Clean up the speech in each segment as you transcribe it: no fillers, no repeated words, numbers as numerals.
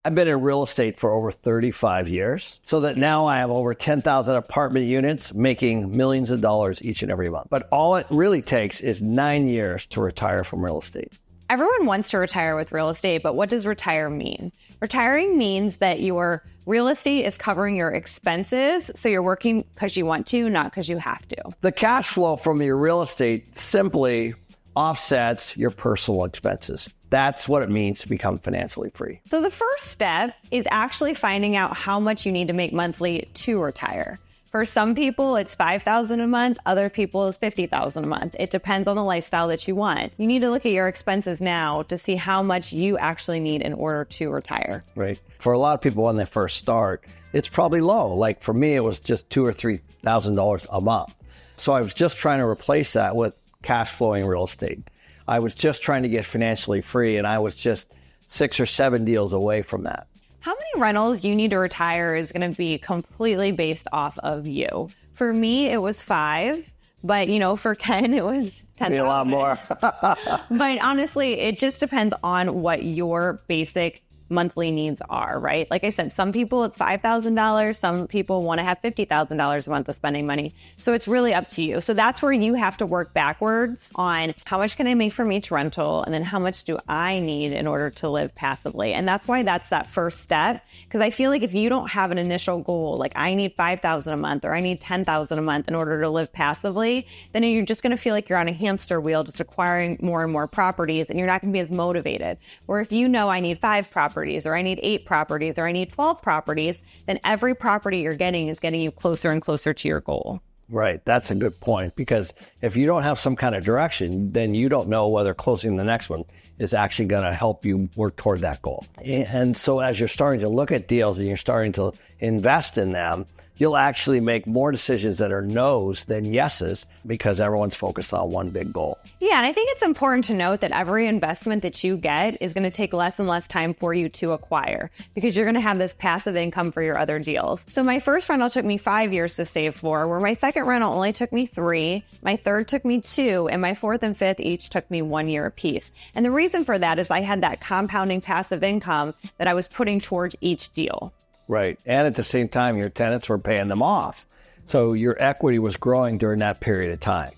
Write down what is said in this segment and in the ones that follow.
I've been in real estate for over 35 years, so that now I have over 10,000 apartment units making millions of dollars each and every month. But all it really takes is 9 years to retire from real estate. Everyone wants to retire with real estate, but what does retire mean? Retiring means that your real estate is covering your expenses, so you're working because you want to, not because you have to. The cash flow from your real estate simply offsets your personal expenses. That's what it means to become financially free. So the first step is actually finding out how much you need to make monthly to retire. For some people, it's $5,000 a month. Other people, it's $50,000 a month. It depends on the lifestyle that you want. You need to look at your expenses now to see how much you actually need in order to retire. Right. For a lot of people, when they first start, it's probably low. Like for me, it was just $2,000 or $3,000 a month. So I was just trying to replace that with cash flowing real estate. I was just trying to get financially free, and I was just 6 or 7 deals away from that. How many rentals you need to retire is going to be completely based off of you. For me, it was 5, but for Ken, it was 10. A lot more. But honestly, it just depends on what your basic monthly needs are, right? Like I said, some people it's $5,000. Some people want to have $50,000 a month of spending money. So it's really up to you. So that's where you have to work backwards on how much can I make from each rental? And then how much do I need in order to live passively? And that's why that's that first step. Because I feel like if you don't have an initial goal, like I need $5,000 a month or I need $10,000 a month in order to live passively, then you're just going to feel like you're on a hamster wheel, just acquiring more and more properties, and you're not going to be as motivated. Or if you know I need 5 properties, or I need 8 properties, or I need 12 properties, then every property you're getting is getting you closer and closer to your goal. Right. That's a good point, because if you don't have some kind of direction, then you don't know whether closing the next one is actually going to help you work toward that goal. And so as you're starting to look at deals and you're starting to invest in them, you'll actually make more decisions that are no's than yeses, because everyone's focused on one big goal. Yeah, and I think it's important to note that every investment that you get is going to take less and less time for you to acquire, because you're going to have this passive income for your other deals. So my first rental took me 5 years to save for, where my second rental only took me 3, my third took me 2, and my fourth and fifth each took me 1 year apiece. And the reason for that is I had that compounding passive income that I was putting towards each deal. Right. And at the same time, your tenants were paying them off. So your equity was growing during that period of time.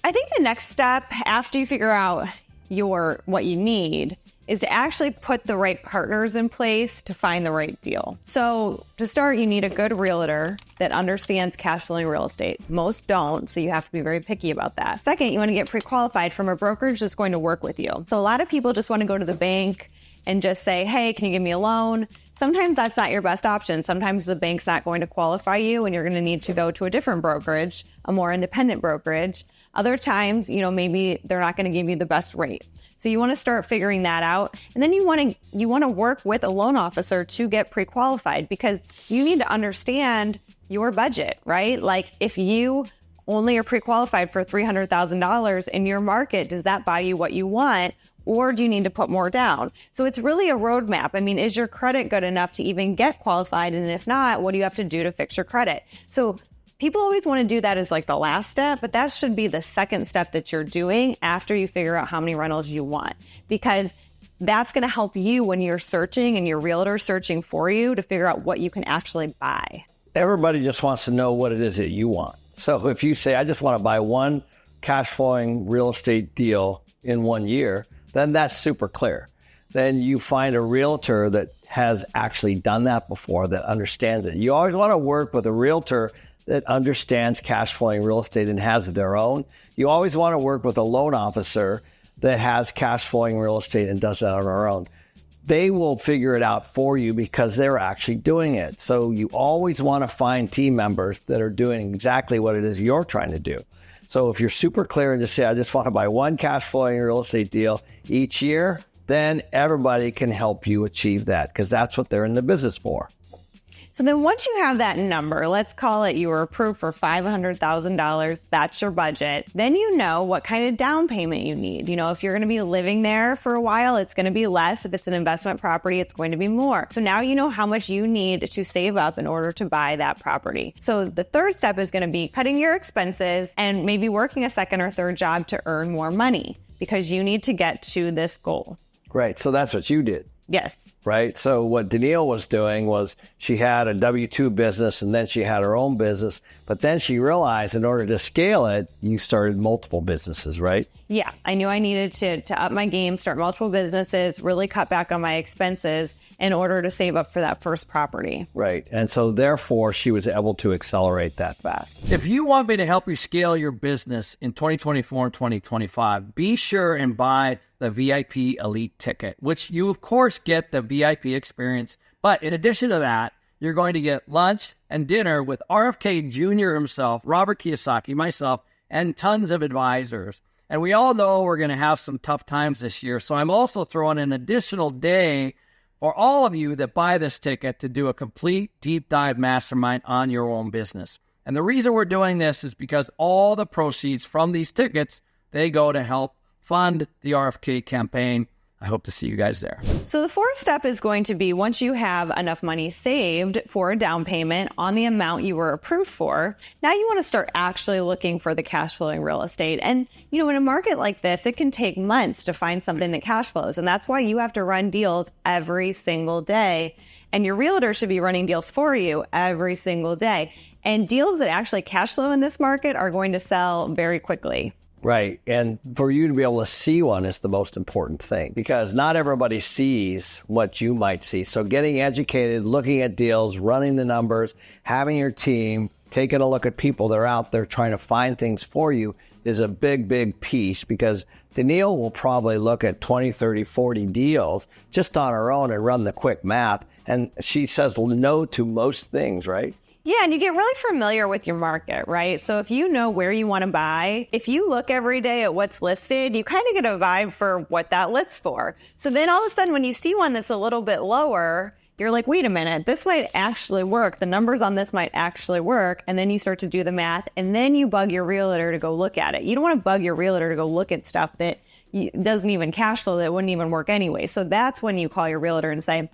I think the next step after you figure out what you need is to actually put the right partners in place to find the right deal. So to start, you need a good realtor that understands cash flowing real estate. Most don't, so you have to be very picky about that. Second, you want to get pre-qualified from a brokerage that's going to work with you. So a lot of people just want to go to the bank and just say, hey, can you give me a loan? Sometimes that's not your best option. Sometimes the bank's not going to qualify you and you're going to need to go to a different brokerage, a more independent brokerage. Other times, maybe they're not going to give you the best rate. So you want to start figuring that out. And then you want to work with a loan officer to get pre-qualified, because you need to understand your budget, right? Like if you only are pre-qualified for $300,000 in your market, does that buy you what you want? Or do you need to put more down? So it's really a roadmap. I mean, is your credit good enough to even get qualified? And if not, what do you have to do to fix your credit? So people always want to do that as like the last step, but that should be the second step that you're doing after you figure out how many rentals you want, because that's going to help you when you're searching and your realtor searching for you to figure out what you can actually buy. Everybody just wants to know what it is that you want. So if you say, I just want to buy one cash flowing real estate deal in 1 year, then that's super clear. Then you find a realtor that has actually done that before, that understands it. You always want to work with a realtor that understands cash flowing real estate and has their own. You always want to work with a loan officer that has cash flowing real estate and does that on their own. They will figure it out for you because they're actually doing it. So you always want to find team members that are doing exactly what it is you're trying to do. So if you're super clear and just say, I just want to buy one cash flowing real estate deal each year, then everybody can help you achieve that, because that's what they're in the business for. So then once you have that number, let's call it you were approved for $500,000, that's your budget. Then you know what kind of down payment you need. If you're going to be living there for a while, it's going to be less. If it's an investment property, it's going to be more. So now you know how much you need to save up in order to buy that property. So the third step is going to be cutting your expenses and maybe working a second or third job to earn more money, because you need to get to this goal. Right. So that's what you did. Yes. right? So what Danille was doing was she had a W-2 business and then she had her own business, but then she realized in order to scale it, you started multiple businesses, right? Yeah, I knew I needed to up my game, start multiple businesses, really cut back on my expenses in order to save up for that first property. Right. And so therefore, she was able to accelerate that fast. If you want me to help you scale your business in 2024 and 2025, be sure and buy the VIP Elite ticket, which you, of course, get the VIP experience. But in addition to that, you're going to get lunch and dinner with RFK Jr. himself, Robert Kiyosaki, myself, and tons of advisors. And we all know we're going to have some tough times this year. So I'm also throwing an additional day for all of you that buy this ticket to do a complete deep dive mastermind on your own business. And the reason we're doing this is because all the proceeds from these tickets, they go to help fund the RFK campaign. I hope to see you guys there. So the fourth step is going to be once you have enough money saved for a down payment on the amount you were approved for, now you want to start actually looking for the cash flowing real estate. And, you know, in a market like this, it can take months to find something that cash flows. And that's why you have to run deals every single day. And your realtor should be running deals for you every single day. And deals that actually cash flow in this market are going to sell very quickly. Right. And for you to be able to see one is the most important thing because not everybody sees what you might see. So getting educated, looking at deals, running the numbers, having your team, taking a look at people that are out there trying to find things for you is a big, big piece because Danille will probably look at 20, 30, 40 deals just on her own and run the quick math. And she says no to most things, right? Yeah, and you get really familiar with your market, right? So if you know where you want to buy, if you look every day at what's listed, you kind of get a vibe for what that lists for. So then all of a sudden when you see one that's a little bit lower, you're like, wait a minute, this might actually work. The numbers on this might actually work. And then you start to do the math and then you bug your realtor to go look at it. You don't want to bug your realtor to go look at stuff that doesn't even cash flow, that wouldn't even work anyway. So that's when you call your realtor and say,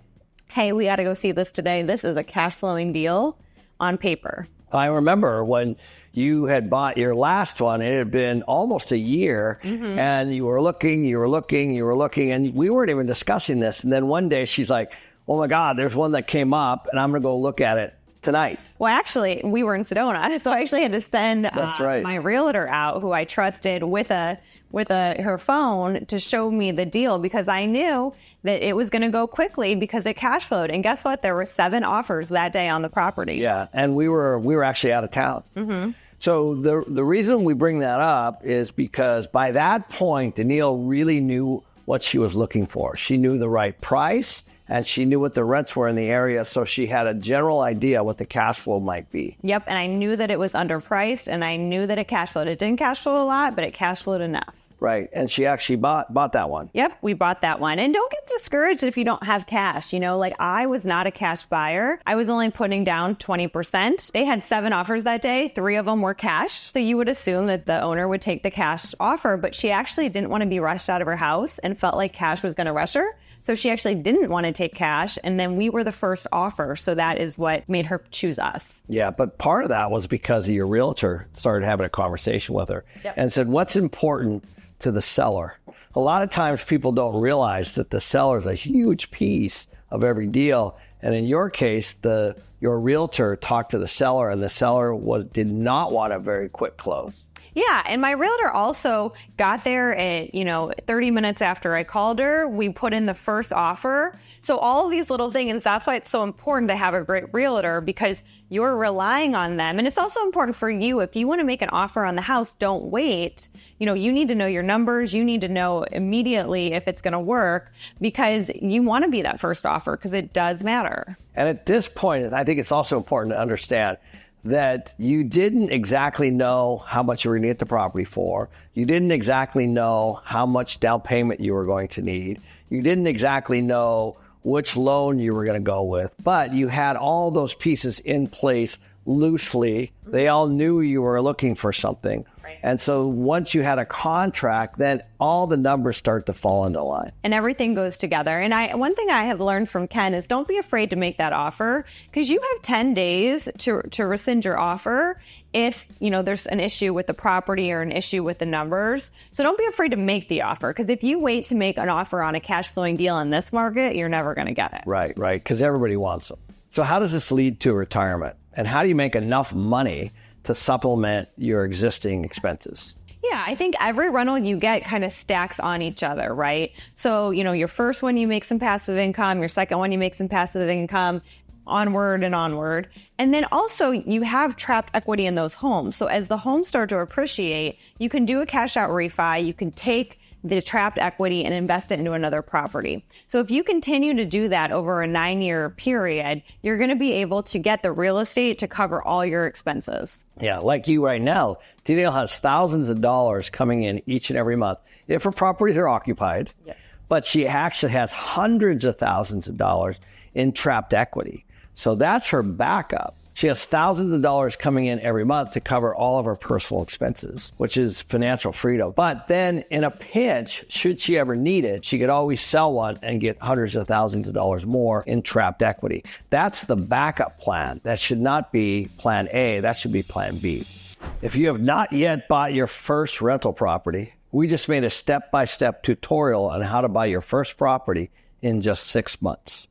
hey, we got to go see this today. This is a cash flowing deal on paper. I remember when you had bought your last one, it had been almost a year and you were looking, and we weren't even discussing this. And then one day she's like, oh my God, there's one that came up and I'm going to go look at it tonight. Well, actually, we were in Sedona, so I actually had to send my realtor out who I trusted with her phone to show me the deal because I knew that it was going to go quickly because it cash flowed. And guess what? There were 7 offers that day on the property. Yeah, and we were actually out of town. So the reason we bring that up is because by that point, Danille really knew what she was looking for. She knew the right price and she knew what the rents were in the area. So she had a general idea what the cash flow might be. Yep. And I knew that it was underpriced and I knew that it cash flowed. It didn't cash flow a lot, but it cash flowed enough. Right. And she actually bought that one. Yep. We bought that one. And don't get discouraged if you don't have cash. You know, like I was not a cash buyer. I was only putting down 20%. They had 7 offers that day. 3 of them were cash. So you would assume that the owner would take the cash offer, but she actually didn't want to be rushed out of her house and felt like cash was going to rush her. So she actually didn't want to take cash. And then we were the first offer. So that is what made her choose us. Yeah. But part of that was because your realtor started having a conversation with her and said, what's important to the seller? A lot of times people don't realize that the seller is a huge piece of every deal. And in your case, your realtor talked to the seller and the seller did not want a very quick close. Yeah, and my realtor also got there at, 30 minutes after I called her. We put in the first offer. So all of these little things, that's why it's so important to have a great realtor because you're relying on them. And it's also important for you. If you want to make an offer on the house, don't wait. You need to know your numbers. You need to know immediately if it's going to work because you want to be that first offer because it does matter. And at this point, I think it's also important to understand that you didn't exactly know how much you were going to get the property for. You didn't exactly know how much down payment you were going to need. You didn't exactly know which loan you were going to go with, but you had all those pieces in place loosely. They all knew you were looking for something. Right. And so once you had a contract, then all the numbers start to fall into line. And everything goes together. And one thing I have learned from Ken is don't be afraid to make that offer, because you have 10 days to rescind your offer if, there's an issue with the property or an issue with the numbers. So don't be afraid to make the offer, because if you wait to make an offer on a cash flowing deal in this market, you're never going to get it. Right, because everybody wants them. So how does this lead to retirement? And how do you make enough money to supplement your existing expenses? Yeah, I think every rental you get kind of stacks on each other, right? So, your first one, you make some passive income. Your second one, you make some passive income, onward and onward. And then also you have trapped equity in those homes. So as the homes start to appreciate, you can do a cash out refi. You can take the trapped equity and invest it into another property. So if you continue to do that over a 9-year period, you're going to be able to get the real estate to cover all your expenses. Yeah, like you right now, Danille has thousands of dollars coming in each and every month if her properties are occupied. Yes. But she actually has hundreds of thousands of dollars in trapped equity. So that's her backup. She has thousands of dollars coming in every month to cover all of her personal expenses, which is financial freedom. But then in a pinch, should she ever need it, she could always sell one and get hundreds of thousands of dollars more in trapped equity. That's the backup plan. That should not be plan A. That should be plan B. If you have not yet bought your first rental property, we just made a step-by-step tutorial on how to buy your first property in just 6 months.